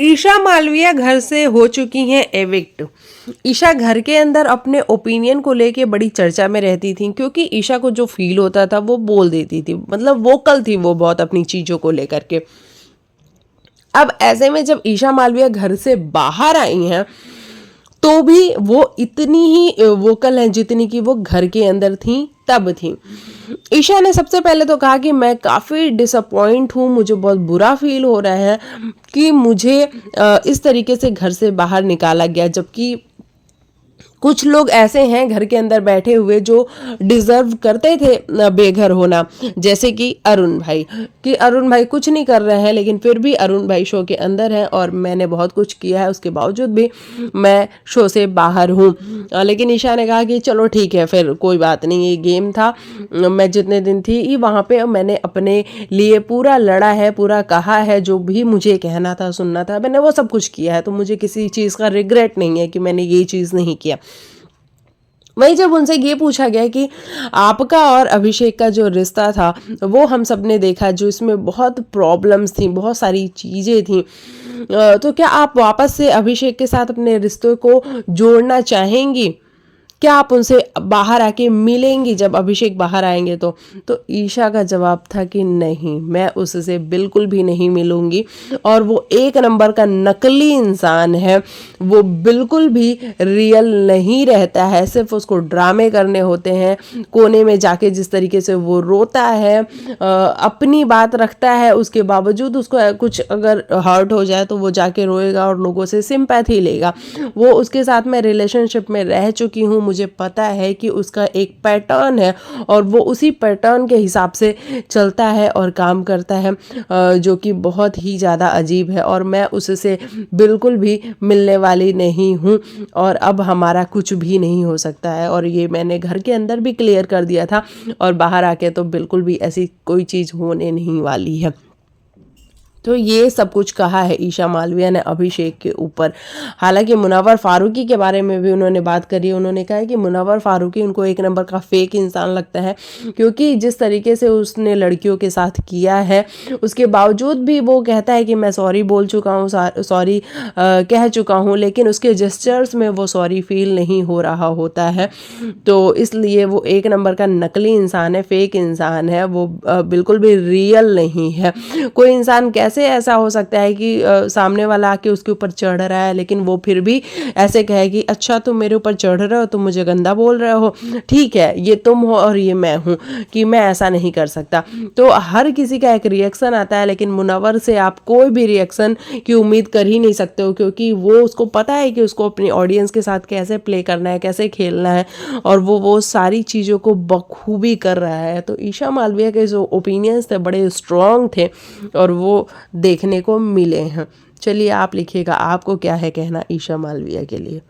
ईशा मालविया घर से हो चुकी हैं एविक्ट। ईशा घर के अंदर अपने ओपिनियन को लेके बड़ी चर्चा में रहती थी, क्योंकि ईशा को जो फील होता था वो बोल देती थी, मतलब वोकल थी वो बहुत अपनी चीज़ों को लेकर के। अब ऐसे में जब ईशा मालविया घर से बाहर आई हैं तो भी वो इतनी ही वोकल हैं जितनी कि वो घर के अंदर थी तब थी। ईशा ने सबसे पहले तो कहा कि मैं काफ़ी डिसअपॉइंट हूँ, मुझे बहुत बुरा फील हो रहा है कि मुझे इस तरीके से घर से बाहर निकाला गया, जबकि कुछ लोग ऐसे हैं घर के अंदर बैठे हुए जो डिजर्व करते थे बेघर होना, जैसे कि अरुण भाई, कि अरुण भाई कुछ नहीं कर रहे हैं लेकिन फिर भी अरुण भाई शो के अंदर हैं और मैंने बहुत कुछ किया है उसके बावजूद भी मैं शो से बाहर हूँ। लेकिन ईशा ने कहा कि चलो ठीक है, फिर कोई बात नहीं, ये गेम था, मैं जितने दिन थी वहाँ पे मैंने अपने लिए पूरा लड़ा है, पूरा कहा है, जो भी मुझे कहना था सुनना था मैंने वो सब कुछ किया है, तो मुझे किसी चीज़ का रिग्रेट नहीं है कि मैंने ये चीज़ नहीं किया। वहीं जब उनसे ये पूछा गया कि आपका और अभिषेक का जो रिश्ता था वो हम सब ने देखा, जो इसमें बहुत प्रॉब्लम्स थी, बहुत सारी चीज़ें थी, तो क्या आप वापस से अभिषेक के साथ अपने रिश्तों को जोड़ना चाहेंगी? क्या आप उनसे बाहर आके मिलेंगी जब अभिषेक बाहर आएंगे? तो ईशा का जवाब था कि नहीं, मैं उससे बिल्कुल भी नहीं मिलूंगी, और वो एक नंबर का नकली इंसान है, वो बिल्कुल भी रियल नहीं रहता है, सिर्फ उसको ड्रामे करने होते हैं। कोने में जाके जिस तरीके से वो रोता है, अपनी बात रखता है, उसके बावजूद उसको कुछ अगर हर्ट हो जाए तो वो जाके रोएगा और लोगों से सिंपैथी लेगा। वो उसके साथ मैं रिलेशनशिप में रह चुकी हूँ, मुझे पता है कि उसका एक पैटर्न है और वो उसी पैटर्न के हिसाब से चलता है और काम करता है, जो कि बहुत ही ज़्यादा अजीब है, और मैं उससे बिल्कुल भी मिलने वाली नहीं हूँ और अब हमारा कुछ भी नहीं हो सकता है। और ये मैंने घर के अंदर भी क्लियर कर दिया था और बाहर आके तो बिल्कुल भी ऐसी कोई चीज़ होने नहीं वाली है। तो ये सब कुछ कहा है ईशा मालविया ने अभिषेक के ऊपर। हालांकि मुनव्वर फारूकी के बारे में भी उन्होंने बात करी। उन्होंने कहा है कि मुनव्वर फारूकी उनको एक नंबर का फेक इंसान लगता है, क्योंकि जिस तरीके से उसने लड़कियों के साथ किया है उसके बावजूद भी वो कहता है कि मैं सॉरी बोल चुका हूँ, सॉरी कह चुका हूँ, लेकिन उसके जेस्चर्स में वो सॉरी फील नहीं हो रहा होता है। तो इसलिए वो एक नंबर का नकली इंसान है, फेक इंसान है, वो बिल्कुल भी रियल नहीं है। कोई इंसान कैसे ऐसा हो सकता है कि सामने वाला आके उसके ऊपर चढ़ रहा है लेकिन वो फिर भी ऐसे कहे कि अच्छा तुम मेरे ऊपर चढ़ रहे हो, तुम मुझे गंदा बोल रहे हो, ठीक है ये तुम हो और ये मैं हूँ, कि मैं ऐसा नहीं कर सकता। तो हर किसी का एक रिएक्शन आता है, लेकिन मुनव्वर से आप कोई भी रिएक्शन की उम्मीद कर ही नहीं सकते हो, क्योंकि वो उसको पता है कि उसको अपनी ऑडियंस के साथ कैसे प्ले करना है, कैसे खेलना है, और वो सारी चीज़ों को बखूबी कर रहा है। तो ईशा मालविया के जो ओपिनियंस थे बड़े स्ट्रॉन्ग थे और वो देखने को मिले हैं। चलिए आप लिखिएगा आपको क्या है कहना ईशा मालविया के लिए।